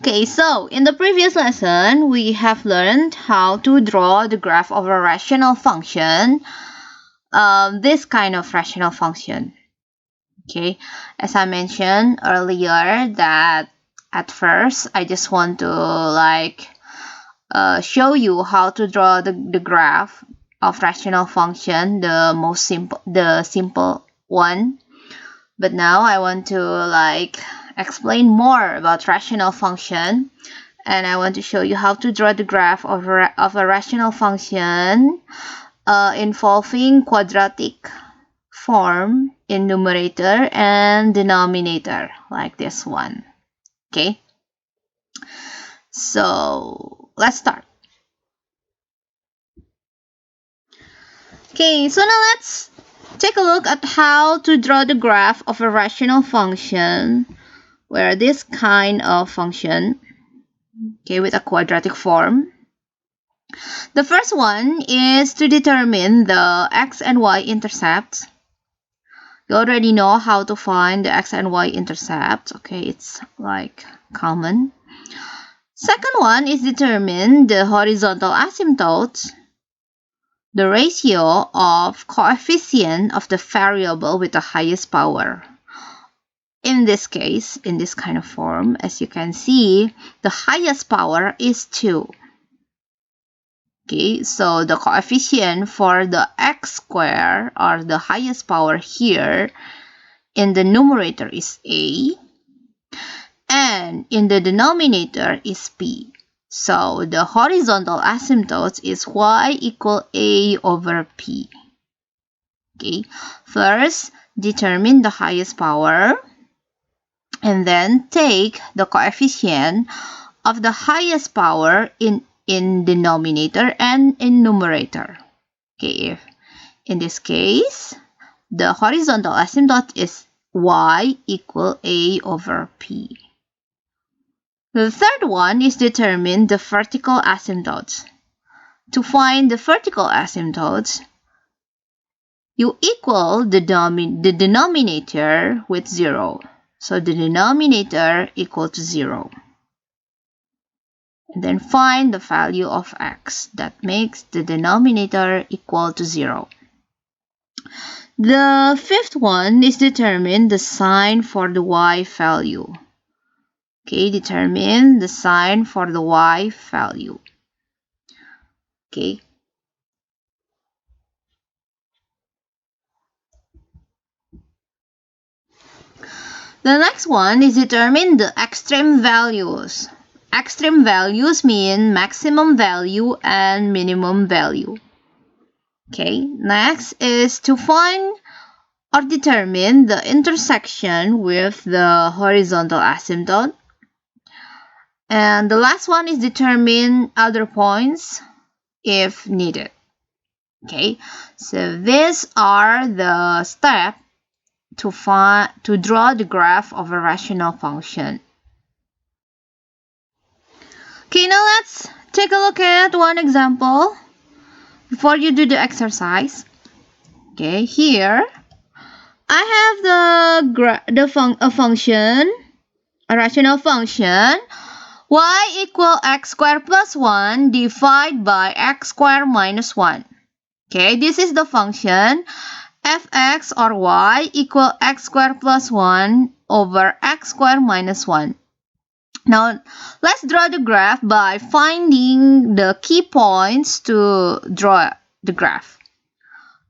Okay, so in the previous lesson, we have learned how to draw the graph of a rational function, this kind of rational function. Okay, as I mentioned earlier that at first, I just want to show you how to draw the graph of rational function, the simple one. But now I want to explain more about rational function, and I want to show you how to draw the graph of a rational function involving quadratic form in numerator and denominator, like this one. Okay, so let's start. Okay, so now let's take a look at how to draw the graph of a rational function, where this kind of function, okay, with a quadratic form. The first one is to determine the x and y intercepts. You already know how to find the x and y intercepts. Okay, it's like common. Second one is determine the horizontal asymptotes, the ratio of coefficient of the variable with the highest power. In this case, in this kind of form, as you can see, the highest power is 2. Okay, so the coefficient for the x square, or the highest power here, in the numerator is a, and in the denominator is p. So the horizontal asymptote is y equal a over p. Okay, first determine the highest power, and then take the coefficient of the highest power in denominator and in numerator. Okay, if in this case, the horizontal asymptote is y equal a over p. The third one is determine the vertical asymptotes. To find the vertical asymptotes, you equal the denominator with 0. So the denominator equal to 0. And then find the value of x. That makes the denominator equal to 0. The fifth one is determine the sign for the y value. Okay, determine the sign for the y value. Okay. The next one is determine the extreme values. Extreme values mean maximum value and minimum value. Okay, next is to find or determine the intersection with the horizontal asymptote. And the last one is determine other points if needed. Okay, so these are the steps to draw the graph of a rational function. Okay, now let's take a look at one example before you do the exercise. Okay, here I have a rational function, y equal x squared plus 1 divided by x squared minus 1. Okay, this is the function fx or y equal x squared plus 1 over x squared minus 1. Now, let's draw the graph by finding the key points to draw the graph.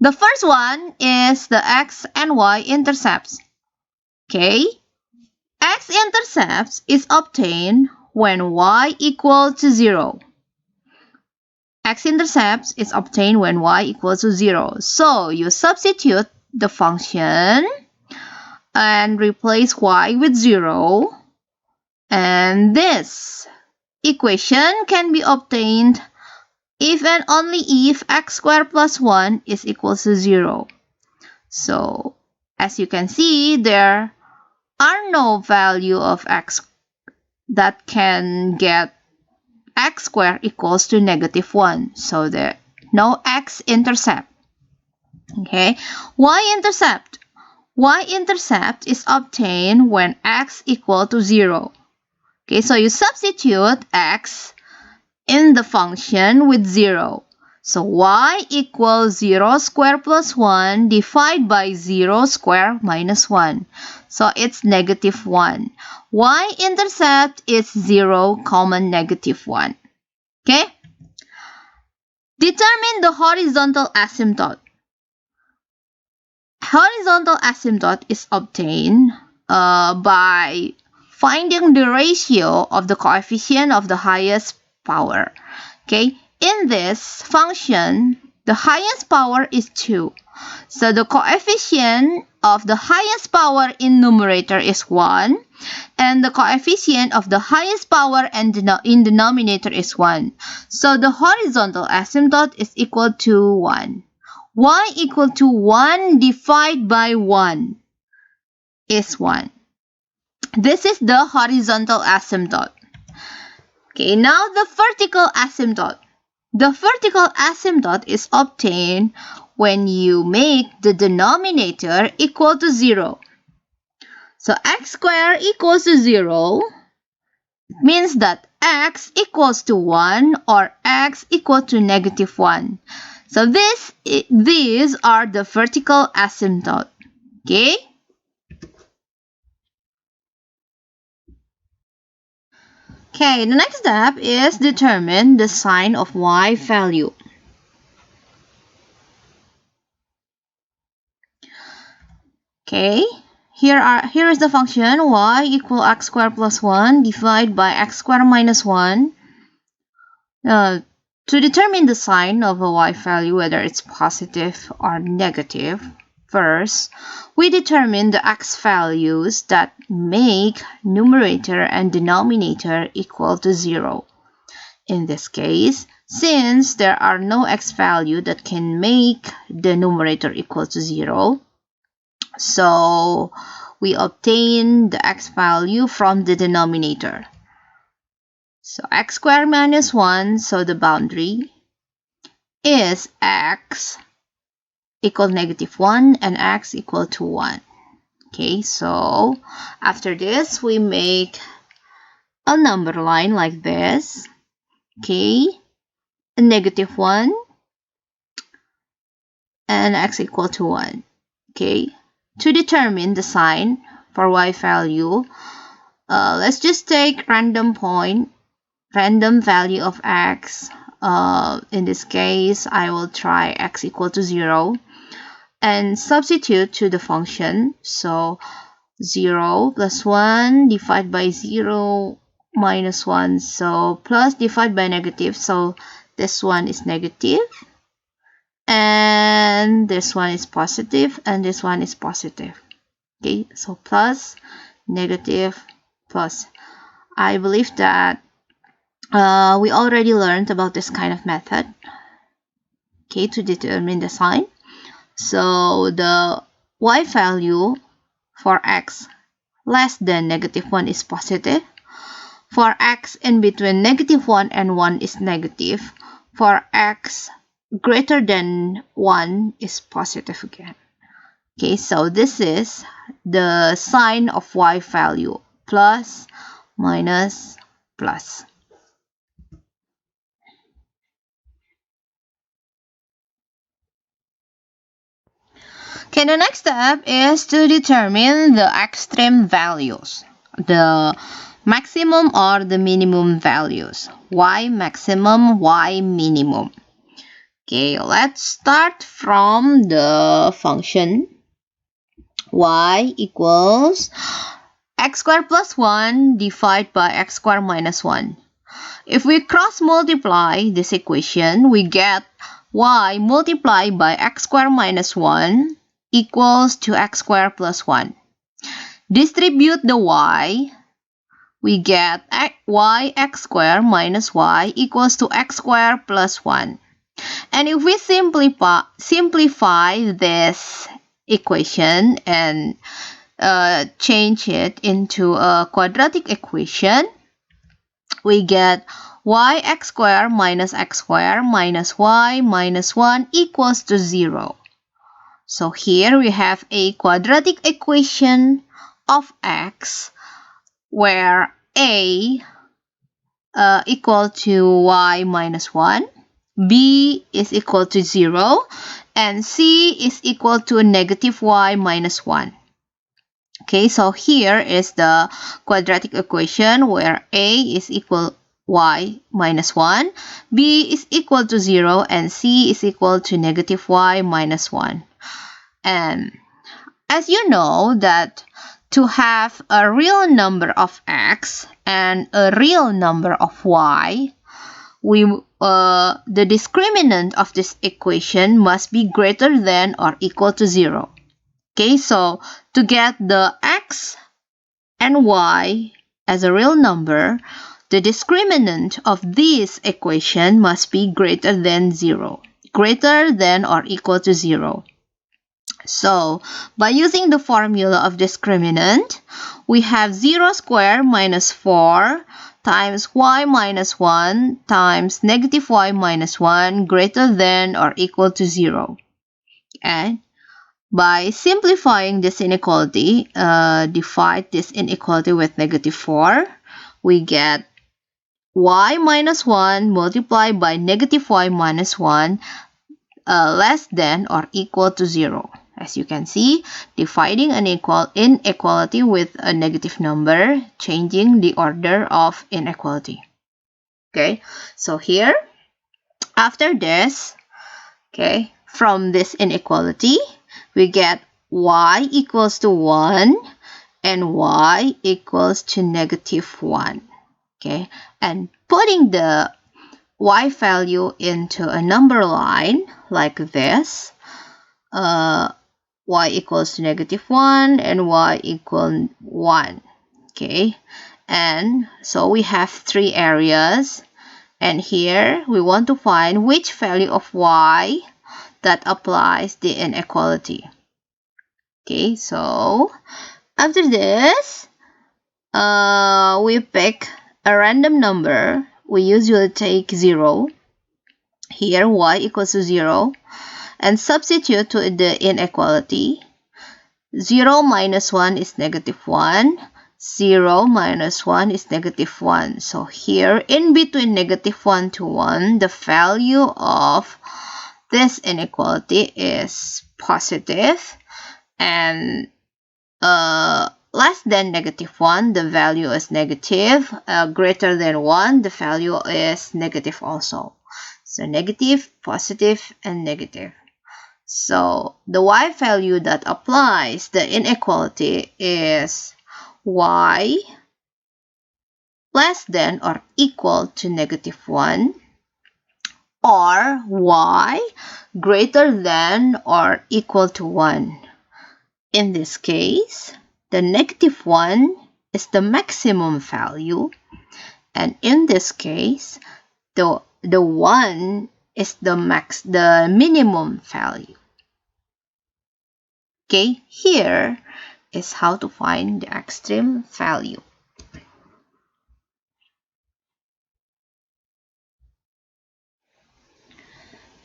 The first one is the x and y intercepts. Okay, x-intercepts is obtained when y equal to 0. X-intercepts is obtained when y equals to 0. So you substitute the function and replace y with 0. And this equation can be obtained if and only if x squared plus 1 is equal to 0. So as you can see, there are no value of x that can get x squared equals to negative 1. So there no x-intercept. Okay, y-intercept. Y-intercept is obtained when x equal to 0. Okay, so you substitute x in the function with 0. So y equals 0 square plus 1 divided by 0 square minus 1. So it's negative 1. Y-intercept is 0, negative 1. Okay? Determine the horizontal asymptote. Horizontal asymptote is obtained by finding the ratio of the coefficient of the highest power. Okay, in this function, the highest power is 2. So the coefficient of the highest power in numerator is 1, and the coefficient of the highest power in denominator is 1. So the horizontal asymptote is equal to 1. Y equal to 1 divided by 1 is 1. This is the horizontal asymptote. Okay, now the vertical asymptote. The vertical asymptote is obtained when you make the denominator equal to 0. So x squared equals to 0 means that x equals to 1 or x equal to negative 1. So these are the vertical asymptote. Okay? Okay, the next step is determine the sign of y value. Okay, here is the function y equal x squared plus 1 divided by x squared minus 1. To determine the sign of a y value, whether it's positive or negative, first, we determine the x values that make numerator and denominator equal to 0. In this case, since there are no x value that can make the numerator equal to 0, so we obtain the x value from the denominator. So x squared minus 1, so the boundary is x equal negative 1 and x equal to 1. Okay, so after this, we make a number line like this. Okay, a negative 1 and x equal to 1. Okay, to determine the sign for y value, let's just take random value of x. In this case, I will try x equal to 0 and substitute to the function. So 0 plus 1 divided by 0 minus 1. So plus divided by negative. So this one is negative. And this one is positive. And this one is positive. Okay, so plus, negative, plus. I believe that we already learned about this kind of method. Okay, to determine the sign. So the y value for x less than negative 1 is positive. For x in between negative 1 and 1 is negative. For x greater than 1 is positive again. Okay, so this is the sign of y value. Plus, minus, plus. Okay, the next step is to determine the extreme values. The maximum or the minimum values. Y maximum, Y minimum. Okay, let's start from the function y equals x squared plus 1 divided by x squared minus 1. If we cross multiply this equation, we get y multiplied by x squared minus 1 equals to x squared plus 1. Distribute the y, we get y x squared minus y equals to x squared plus 1. And if we simplify this equation and change it into a quadratic equation, we get y x squared minus x squared minus y minus 1 equals to 0. So here we have a quadratic equation of x where A equal to y minus 1, B is equal to 0, and C is equal to negative y minus 1. Okay, so here is the quadratic equation where A is equal y minus 1, B is equal to 0, and C is equal to negative y minus 1. And as you know that to have a real number of x and a real number of y, the discriminant of this equation must be greater than or equal to 0. Okay, so to get the x and y as a real number, the discriminant of this equation must be greater than 0, greater than or equal to 0. So, by using the formula of discriminant, we have 0 squared minus 4 times y minus 1 times negative y minus 1 greater than or equal to 0. And by simplifying this inequality, divide this inequality with negative 4, we get y minus 1 multiplied by negative y minus 1 less than or equal to 0. As you can see, dividing an inequality with a negative number, changing the order of inequality. Okay, so here, after this, okay, from this inequality, we get y equals to 1 and y equals to negative 1. Okay, and putting the y value into a number line like this, y equals to negative 1 and y equal 1. Okay, and so we have 3 areas, and here we want to find which value of y that applies the inequality. Okay, so after this, we pick a random number. We usually take 0. Here y equals to 0. And substitute to the inequality. 0 minus 1 is negative 1. 0 minus 1 is negative 1. So here, in between negative 1 to 1, the value of this inequality is positive. And less than negative 1, the value is negative. Greater than 1, the value is negative also. So negative, positive, and negative. So the y value that applies the inequality is y less than or equal to negative 1, or y greater than or equal to 1. In this case, the negative 1 is the maximum value, and in this case, the 1 is the minimum value. Okay, here is how to find the extreme value.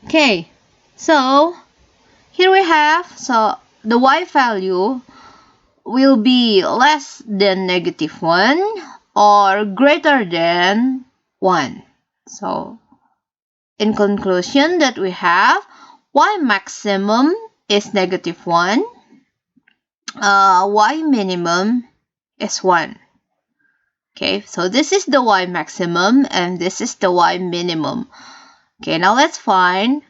Okay, so here we have, so the y value will be less than negative 1 or greater than 1. So in conclusion that we have y maximum is negative 1. Y minimum is 1. Okay, so this is the y maximum and this is the y minimum. Okay, now let's find,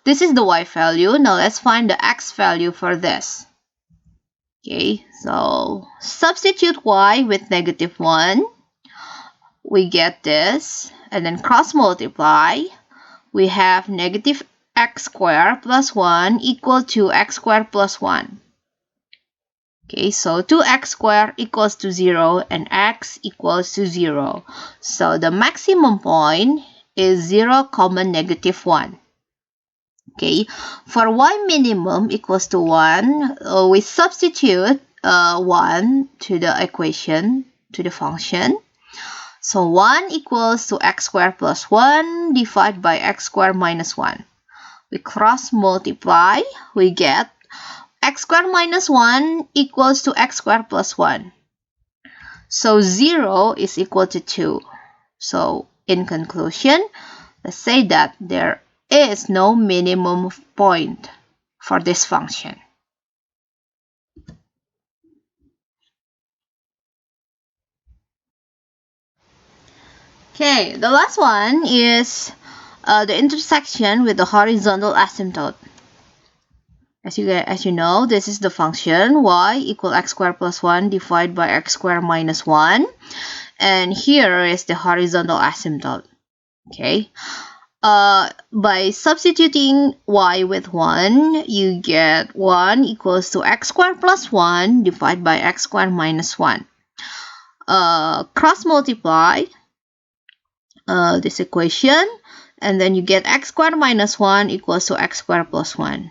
this is the y value. Now let's find the x value for this. Okay, so substitute y with negative 1. We get this, and then cross multiply. We have negative x squared plus 1 equal to x squared plus 1. Okay, so 2x squared equals to 0 and x equals to 0. So the maximum point is 0, negative 1. Okay, for y minimum equals to 1, we substitute 1 to the equation, to the function. So 1 equals to x squared plus 1 divided by x squared minus 1. We cross multiply, we get x squared minus 1 equals to x squared plus 1. So 0 is equal to 2. So in conclusion, let's say that there is no minimum point for this function. Okay, the last one is the intersection with the horizontal asymptote. As you know, this is the function y equal x squared plus 1 divided by x squared minus 1. And here is the horizontal asymptote. Okay. By substituting y with 1, you get 1 equals to x squared plus 1 divided by x squared minus 1. Cross multiply this equation, and then you get x squared minus 1 equals to x squared plus 1.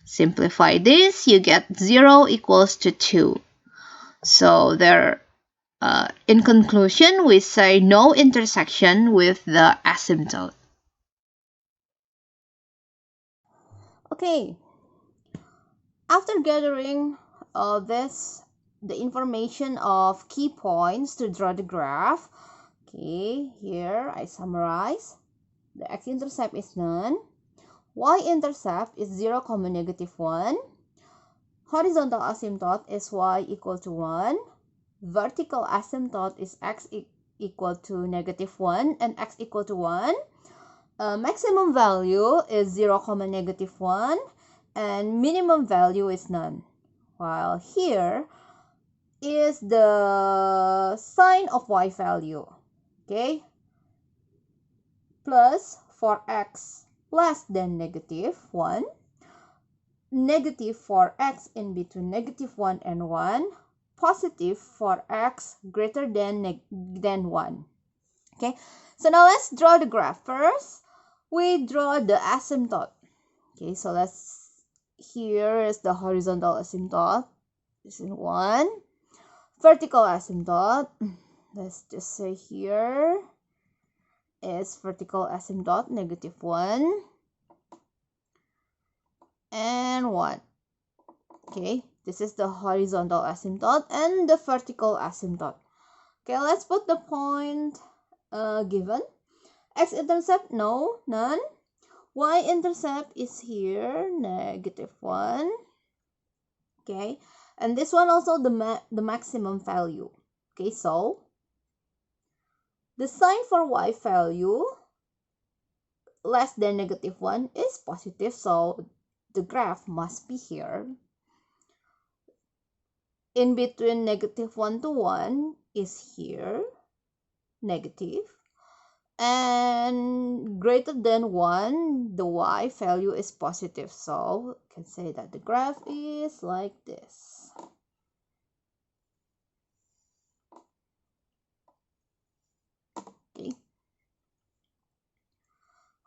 Simplify this, you get 0 equals to 2. So in conclusion, we say no intersection with the asymptote. Okay, after gathering the information of key points to draw the graph, okay, here I summarize. The x-intercept is none. Y-intercept is 0, -1. Horizontal asymptote is y equal to 1. Vertical asymptote is x equal to -1 and x equal to 1. Maximum value is 0, -1, and minimum value is none. While here is the sign of y value, okay? Plus for x less than -1, negative for x in between -1 and 1, positive for x greater than 1. Okay, so now let's draw the graph. First, we draw the asymptote. Okay, so here is the horizontal asymptote. This is 1. Vertical asymptote, let's just say here is vertical asymptote, -1 and 1. Okay, this is the horizontal asymptote and the vertical asymptote. Okay, let's put the point given. X-intercept, no, none. Y-intercept is here, -1. Okay, and this one also the maximum value. Okay, so the sign for y value less than -1 is positive, so the graph must be here. In between -1 to 1 is here, negative. And greater than 1, the y value is positive. So you can say that the graph is like this. Okay.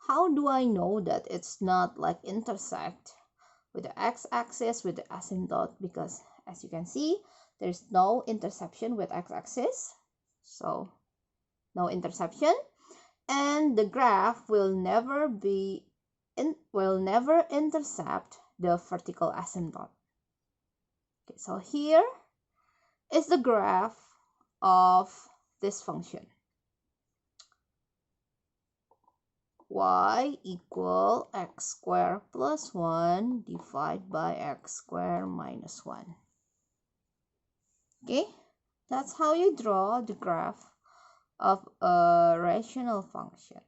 How do I know that it's not like intersect with the x-axis with the asymptote? Because as you can see, there's no intersection with x-axis. So no intersection. And the graph will never intercept the vertical asymptote. Okay, so here is the graph of this function. Y equal x squared plus 1 divided by x squared minus 1. Okay, that's how you draw the graph of a rational function.